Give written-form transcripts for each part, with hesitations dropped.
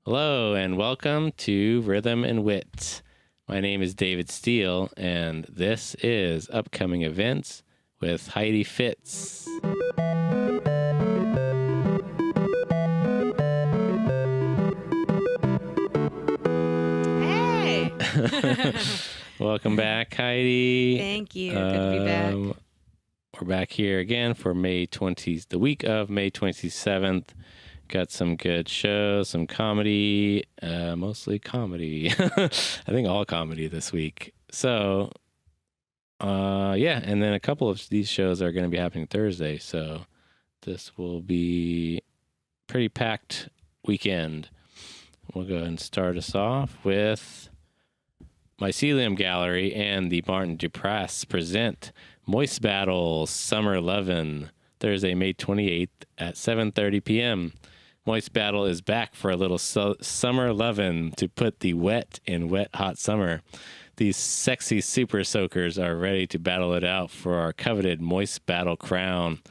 Hello and welcome to Rhythm and Wit. My name is David Steele and this is Upcoming Events with Heidi Fitz. Hey! Welcome back, Heidi. Thank you. Good to be back. We're back here again for the week of May 27th. Got some good shows, some comedy, mostly comedy. I think all comedy this week. So, and then a couple of these shows are going to be happening Thursday. So this will be pretty packed weekend. We'll go ahead and start us off with Mycelium Gallery and the Martin Duprass present Moist Battle Summer Lovin', Thursday, May 28th at 7:30 p.m. Moist Battle is back for a little summer lovin' to put the wet in wet hot summer. These sexy super soakers are ready to battle it out for our coveted Moist Battle crown.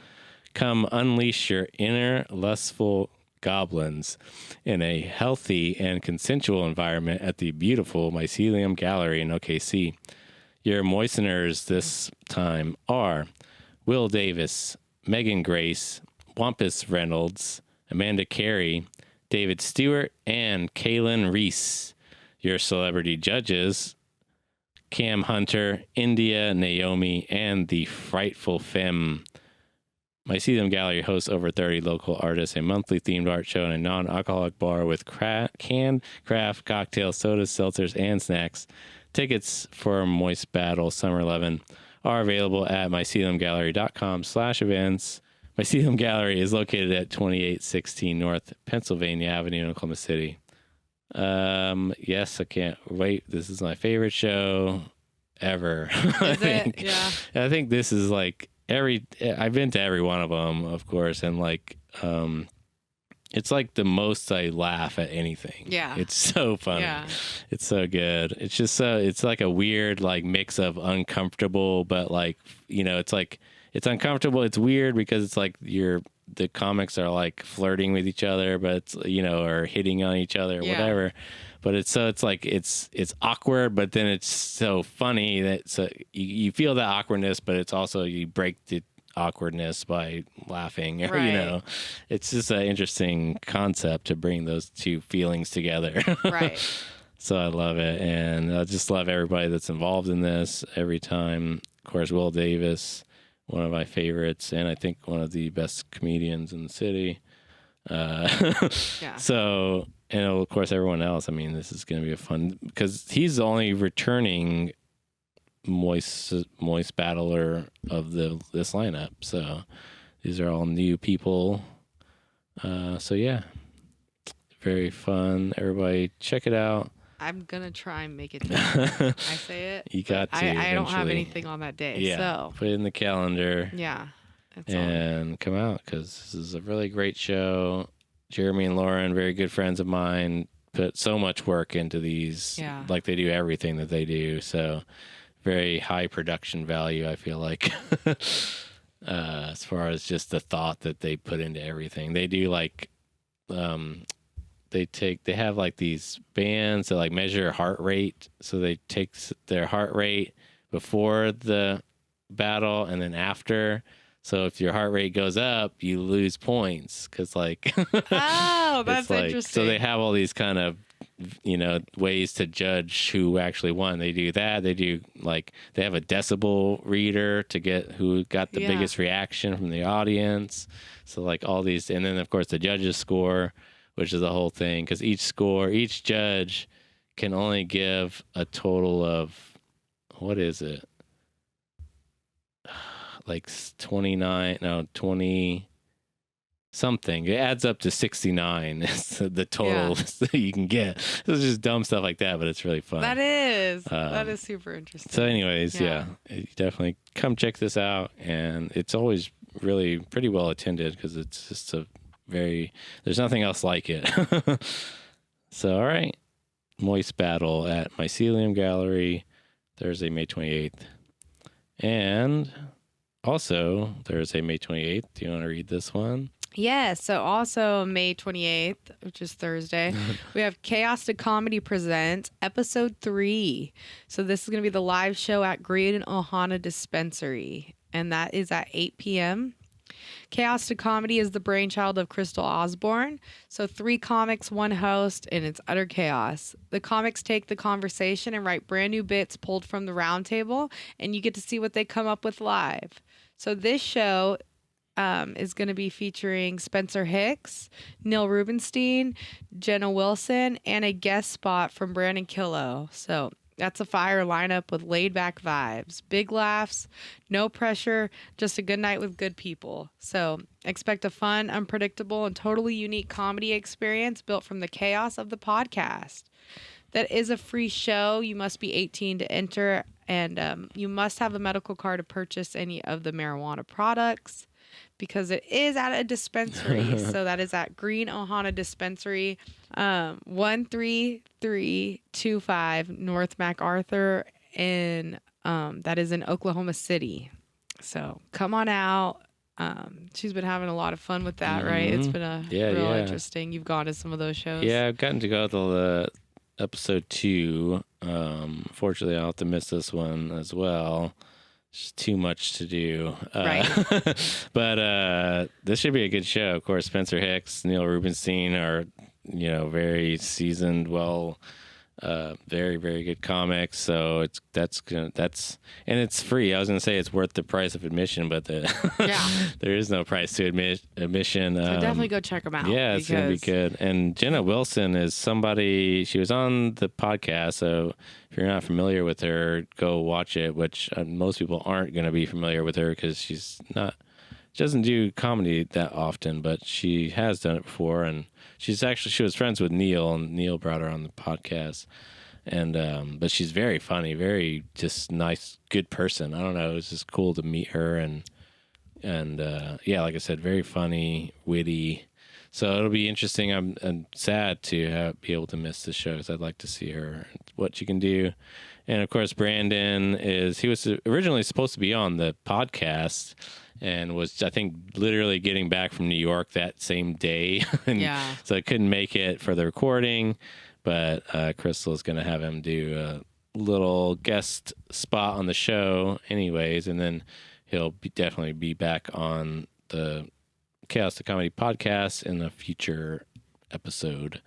Come unleash your inner lustful goblins in a healthy and consensual environment at the beautiful Mycelium Gallery in OKC. Your moisteners this time are Will Davis, Megan Grace, Wampus Reynolds, Amanda Carey, David Stewart, and Kaylin Reese. Your celebrity judges, Cam Hunter, India Naomi, and the Frightful Femme. Mycelium Gallery hosts over 30 local artists, a monthly themed art show, and a non-alcoholic bar with canned craft cocktails, sodas, seltzers, and snacks. Tickets for Moist Battle Summer 11 are available at myceliumgallery.com/events. Mycelium Gallery is located at 2816 North Pennsylvania Avenue in Oklahoma City. Yes, I can't wait. This is my favorite show ever. I think. Yeah. I think this is like I've been to every one of them, of course, and like, it's like the most I laugh at anything. Yeah. It's so funny. Yeah. It's so good. It's just it's like a weird like mix of uncomfortable, but like, it's like, it's uncomfortable. It's weird because it's like the comics are like flirting with each other, but it's, or hitting on each other or whatever. But it's like, it's awkward, but then it's so funny that you feel that awkwardness, but it's also, you break the awkwardness by laughing, Right. it's just an interesting concept to bring those two feelings together. Right. So I love it. And I just love everybody that's involved in this every time. Of course, Will Davis, one of my favorites, and I think one of the best comedians in the city. Yeah. So, and of course, everyone else. I mean, this is going to be a fun, because he's the only returning moist battler of this lineup. So these are all new people. So yeah, very fun. Everybody, check it out. I'm going to try and make it to I say it. You got to. I don't have eventually. anything on that day. Yeah, So put it in the calendar. yeah. And come out, because this is a really great show. Jeremy and Lauren, very good friends of mine, put so much work into these. Yeah. Like they do everything that they do. So very high production value, I feel like. As far as just the thought that they put into everything. They do like they have like these bands that like measure heart rate. So they take their heart rate before the battle and then after. So if your heart rate goes up, you lose points, because like, oh, that's like, interesting. So they have all these kind of, ways to judge who actually won. They do that. They do like, they have a decibel reader to get who got the biggest reaction from the audience. So like all these, and then of course the judges score, which is the whole thing, because each judge can only give a total of, what is it? Like 20 something. It adds up to 69 is the total that you can get. It's just dumb stuff like that, but it's really fun. That is super interesting. So anyways, you definitely come check this out. And it's always really pretty well attended, because it's just there's nothing else like it. So, all right. Moist Battle at Mycelium Gallery, Thursday, May 28th. And also, Thursday, May 28th. Do you want to read this one? Yeah, so also May 28th, which is Thursday, we have Chaos to Comedy Presents Episode 3. So this is going to be the live show at Green Ohana Dispensary, and that is at 8 p.m. Chaos to Comedy is the brainchild of Crystal Osborne. So 3 comics, 1 host, and it's utter chaos. The comics take the conversation and write brand new bits pulled from the round table, and you get to see what they come up with live. So this show is going to be featuring Spencer Hicks, Neil Rubenstein, Jenna Wilson, and a guest spot from Brandon Killo. So that's a fire lineup with laid back vibes, big laughs, no pressure, just a good night with good people. So expect a fun, unpredictable, and totally unique comedy experience built from the chaos of the podcast. That is a free show. You must be 18 to enter, and you must have a medical card to purchase any of the marijuana products, because it is at a dispensary. So that is at Green Ohana Dispensary, 13325 North MacArthur, and that is in Oklahoma City. So come on out. She's been having a lot of fun with that, right? It's been a real interesting. You've gone to some of those shows. Yeah, I've gotten to go to the episode 2. Fortunately, I'll have to miss this one as well. Just too much to do. Right. But this should be a good show. Of course, Spencer Hicks, Neil Rubenstein are, very seasoned, very, very good comics. So that's and it's free. I was gonna say it's worth the price of admission, but there is no price to admission. So definitely go check them out. Yeah, it's gonna be good. And Jenna Wilson is somebody. She was on the podcast, so if you're not familiar with her, go watch it. Which most people aren't gonna be familiar with her because she doesn't do comedy that often, but she has done it before, and she was friends with Neil, and Neil brought her on the podcast. And but she's very funny, very just nice, good person. I don't know, it was just cool to meet her, and like I said, very funny, witty. So it'll be interesting. I'm sad to be able to miss the show because I'd like to see her, what she can do. And of course, Brandon he was originally supposed to be on the podcast, and was, I think, literally getting back from New York that same day. So I couldn't make it for the recording, but Crystal is going to have him do a little guest spot on the show anyways, and then he'll definitely be back on the Chaos to Comedy podcast in a future episode.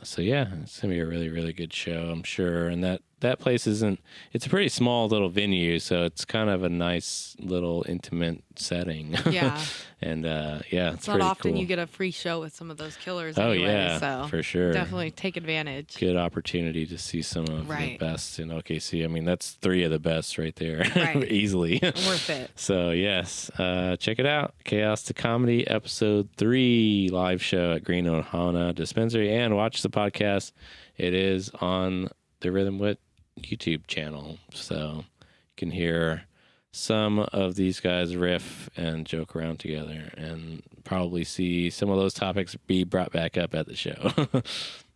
So yeah, it's going to be a really, really good show, I'm sure. And that place it's a pretty small little venue, so it's kind of a nice little intimate setting. Yeah. And it's not pretty often cool. you get a free show with some of those killers. Oh anyway, yeah, so for sure. Definitely take advantage. Good opportunity to see some of the best in OKC. I mean, that's 3 of the best right there, easily. Worth it. So yes, check it out. Chaos to Comedy Episode 3 live show at Green Ohana Dispensary, and watch the podcast. It is on the Rhythm Wit YouTube channel, so you can hear some of these guys riff and joke around together, and probably see some of those topics be brought back up at the show.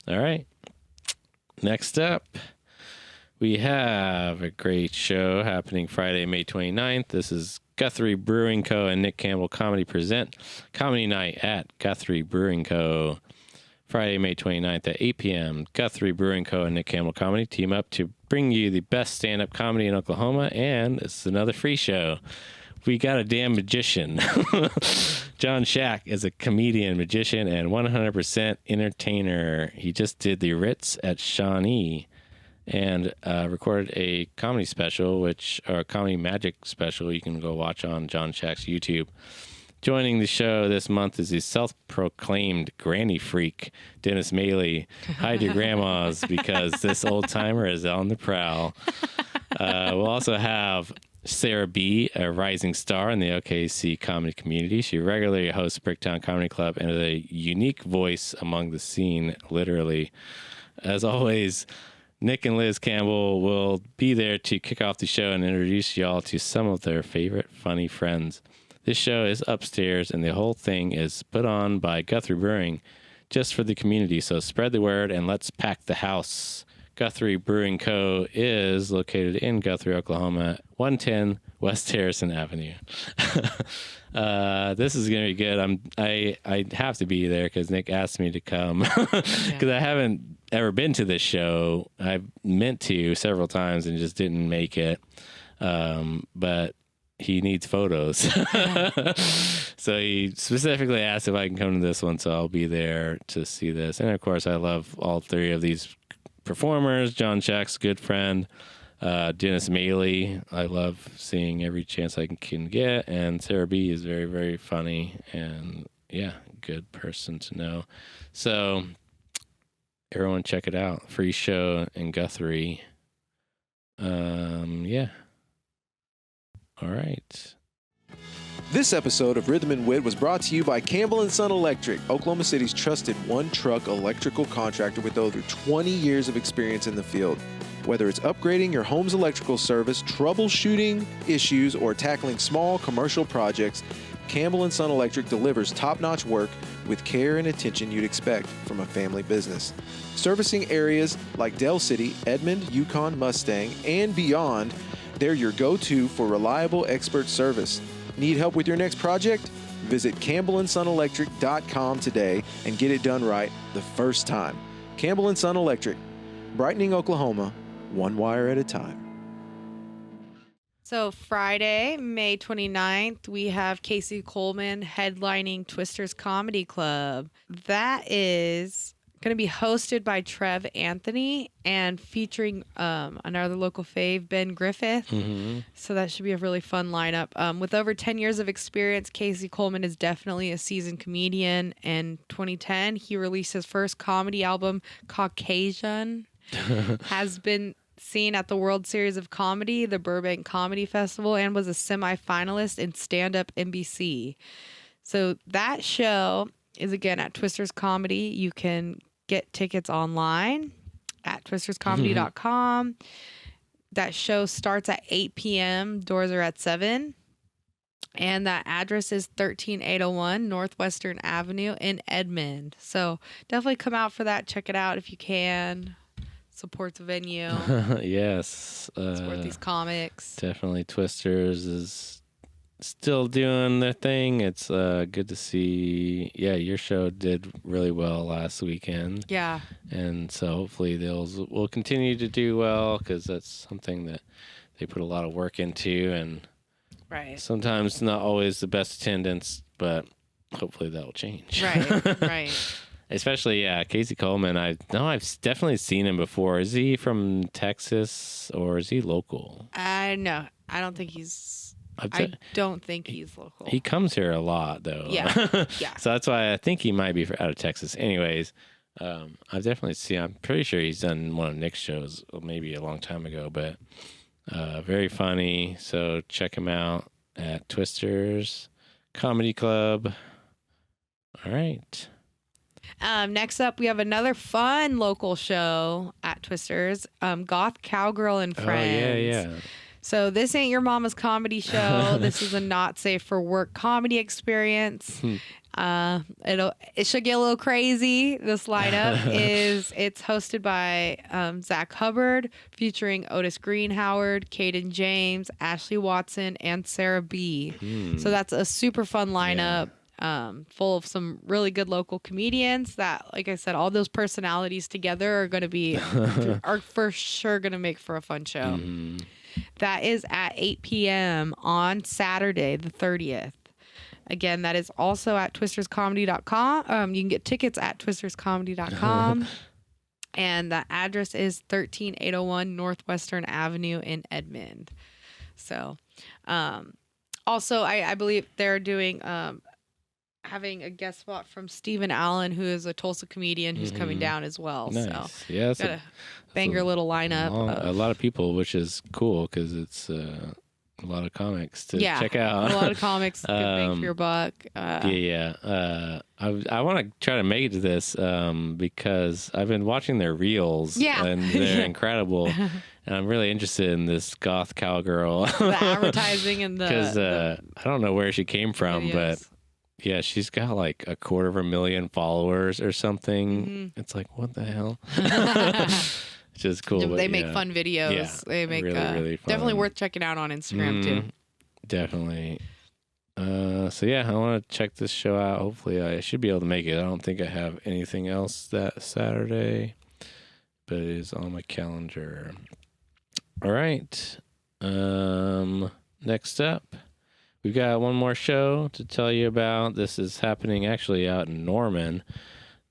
All right. Next up, we have a great show happening Friday, May 29th. This is Guthrie Brewing Co. and Nick Campbell Comedy present Comedy Night at Guthrie Brewing Co. Friday, May 29th at 8 p.m. Guthrie Brewing Co. and Nick Campbell Comedy team up to bring you the best stand-up comedy in Oklahoma, and it's another free show. We got a damn magician. John Shack is a comedian, magician, and 100% entertainer. He just did the Ritz at Shawnee and recorded a comedy special, or a comedy magic special you can go watch on John Shack's YouTube. Joining the show this month is the self-proclaimed granny freak, Dennis Maley. Hide your grandmas, because this old-timer is on the prowl. We'll also have Sarah B., a rising star in the OKC comedy community. She regularly hosts Bricktown Comedy Club and is a unique voice among the scene, literally. As always, Nick and Liz Campbell will be there to kick off the show and introduce y'all to some of their favorite funny friends. This show is upstairs, and the whole thing is put on by Guthrie Brewing just for the community. So spread the word and let's pack the house. Guthrie Brewing Co. is located in Guthrie, Oklahoma, 110 West Harrison Avenue. This is going to be good. I have to be there because Nick asked me to come because I haven't ever been to this show. I've meant to several times and just didn't make it. But he needs photos. So he specifically asked if I can come to this one, so I'll be there to see this. And of course, I love all three of these performers. John Shack's a good friend. Dennis Maley, I love seeing every chance I can get. And Sarah B is very, very funny and, yeah, good person to know. So everyone check it out. Free show in Guthrie. Yeah. All right. This episode of Rhythm and Wit was brought to you by Campbell & Son Electric, Oklahoma City's trusted one-truck electrical contractor with over 20 years of experience in the field. Whether it's upgrading your home's electrical service, troubleshooting issues, or tackling small commercial projects, Campbell & Son Electric delivers top-notch work with care and attention you'd expect from a family business. Servicing areas like Del City, Edmond, Yukon, Mustang, and beyond, they're your go-to for reliable expert service. Need help with your next project? Visit CampbellandSonElectric.com today and get it done right the first time. Campbell & Son Electric, brightening Oklahoma, one wire at a time. So Friday, May 29th, we have Casey Coleman headlining Twisters Comedy Club. That is going to be hosted by Trev Anthony and featuring another local fave, Ben Griffith. Mm-hmm. So that should be a really fun lineup. With over 10 years of experience, Casey Coleman is definitely a seasoned comedian. In 2010, he released his first comedy album, Caucasian, has been seen at the World Series of Comedy, the Burbank Comedy Festival, and was a semifinalist in Stand Up NBC. So that show is, again, at Twisters Comedy. You can get tickets online at twisterscomedy.com. That show starts at 8 p.m. Doors are at 7. And that address is 13801 Northwestern Avenue in Edmond. So definitely come out for that. Check it out if you can. Support the venue. Yes. Support these comics. Definitely Twisters is still doing their thing. It's good to see. Yeah, your show did really well last weekend. Yeah. And so hopefully will continue to do well because that's something that they put a lot of work into. And right. Sometimes not always the best attendance, but hopefully that will change. Right, right. Especially, yeah, Casey Coleman. I've definitely seen him before. Is he from Texas or is he local? No, I don't think he's. I don't think he's local. He comes here a lot, though. Yeah, yeah. So that's why I think he might be out of Texas. Anyways, I've definitely seen. I'm pretty sure he's done one of Nick's shows, maybe a long time ago, but very funny. So check him out at Twisters Comedy Club. All right. Next up, we have another fun local show at Twisters, Goth Cowgirl and Friends. Oh, yeah. So this ain't your mama's comedy show. This is a not safe for work comedy experience. It should get a little crazy. This lineup it's hosted by Zach Hubbard, featuring Otis Greenhoward, Caden James, Ashley Watson, and Sarah B. So that's a super fun lineup. Yeah. Full of some really good local comedians that, like I said, all those personalities together are going to be, are for sure going to make for a fun show. Mm-hmm. That is at 8 p.m. on Saturday, the 30th. Again, that is also at twisterscomedy.com. You can get tickets at twisterscomedy.com. And the address is 13801 Northwestern Avenue in Edmond. So, also, I believe they're doing, having a guest spot from Stephen Allen, who is a Tulsa comedian who's coming down as well. Nice. So yeah, got a banger little lineup. A lot of people, which is cool because it's a lot of comics to check out. A lot of comics, good bang for your buck. I want to try to make it to this because I've been watching their reels and they're incredible. And I'm really interested in this goth cowgirl. The advertising and because I don't know where she came from, videos. But yeah, she's got like 250,000 followers or something. Mm-hmm. It's like, what the hell? which is cool. They but make yeah. fun videos. Yeah, They make really fun. definitely worth checking out on Instagram too. Definitely. So yeah, I want to check this show out. Hopefully I should be able to make it. I don't think I have anything else that Saturday, but it is on my calendar. All right. Next up, we've got one more show to tell you about. This is happening actually out in Norman.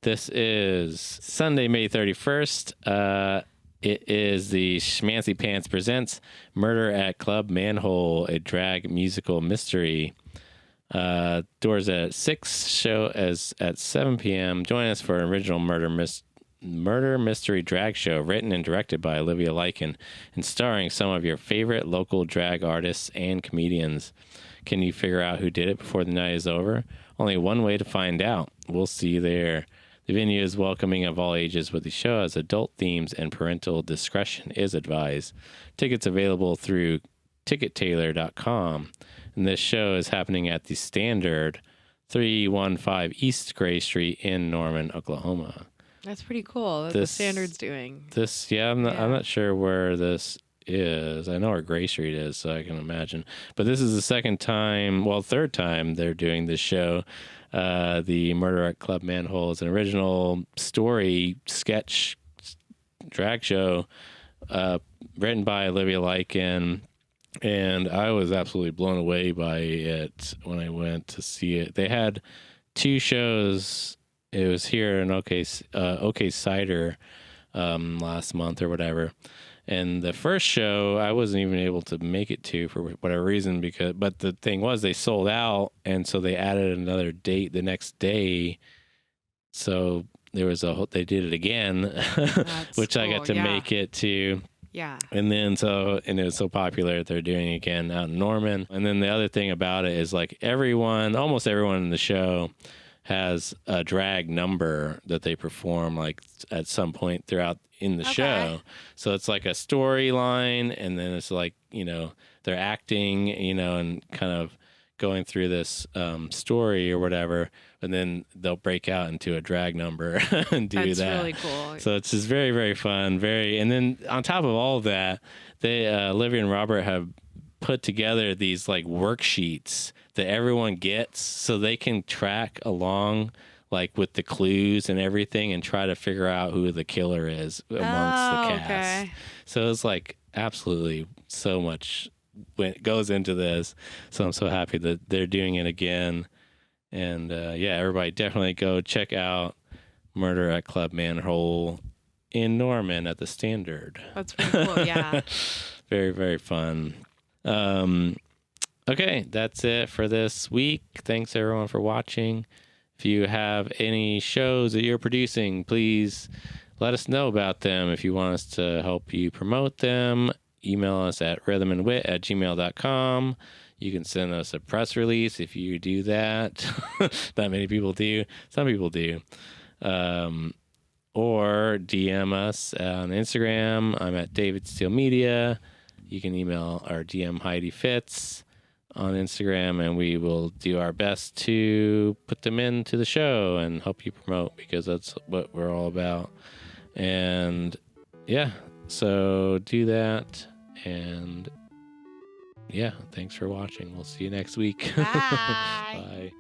This is Sunday, May 31st. It is the Schmancy Pants presents Murder at Club Manhole, a drag musical mystery. Doors at 6, show as at 7 p.m. Join us for an original murder mystery drag show written and directed by Olivia Lycan and starring some of your favorite local drag artists and comedians. Can you figure out who did it before the night is over? Only one way to find out. We'll see you there. The venue is welcoming of all ages, but the show has adult themes and parental discretion is advised. Tickets available through tickettailor.com. And this show is happening at the Standard, 315 East Gray Street in Norman, Oklahoma. That's pretty cool. That the Standard's doing. I'm not sure where this is. I know where Gray Street is, so I can imagine. But this is the third time they're doing this show. The Murder at Club Manhole is an original story sketch drag show written by Olivia Lycan, and I was absolutely blown away by it when I went to see it. They had 2 shows. It was here in OK Cider last month or whatever. And the first show, I wasn't even able to make it to for whatever reason, but the thing was they sold out, and so they added another date the next day. So there was they did it again, which cool. I got to make it to. Yeah. And it was so popular that they're doing it again out in Norman. And then the other thing about it is like almost everyone in the show has a drag number that they perform like at some point throughout in the show. So it's like a storyline, and then it's like, they're acting, and kind of going through this story or whatever, and then they'll break out into a drag number and do that. That's really cool. So it's just very, very fun. And then on top of all of that, Olivia and Robert have put together these like worksheets that everyone gets so they can track along like with the clues and everything and try to figure out who the killer is amongst the cast. Okay. So it's like absolutely so much when it goes into this. So I'm so happy that they're doing it again. And everybody definitely go check out Murder at Club Manhole in Norman at the Standard. That's really cool, yeah. Very, very fun. Okay, that's it for this week. Thanks everyone for watching. If you have any shows that you're producing, please let us know about them. If you want us to help you promote them, email us at rhythmandwit@gmail.com. You can send us a press release if you do that. Not many people do. Some people do. Or DM us on Instagram. I'm at David Steele Media. You can email or DM Heidi Fitz on Instagram, and we will do our best to put them into the show and help you promote, because that's what we're all about. And so do that. And thanks for watching. We'll see you next week. Bye. Bye.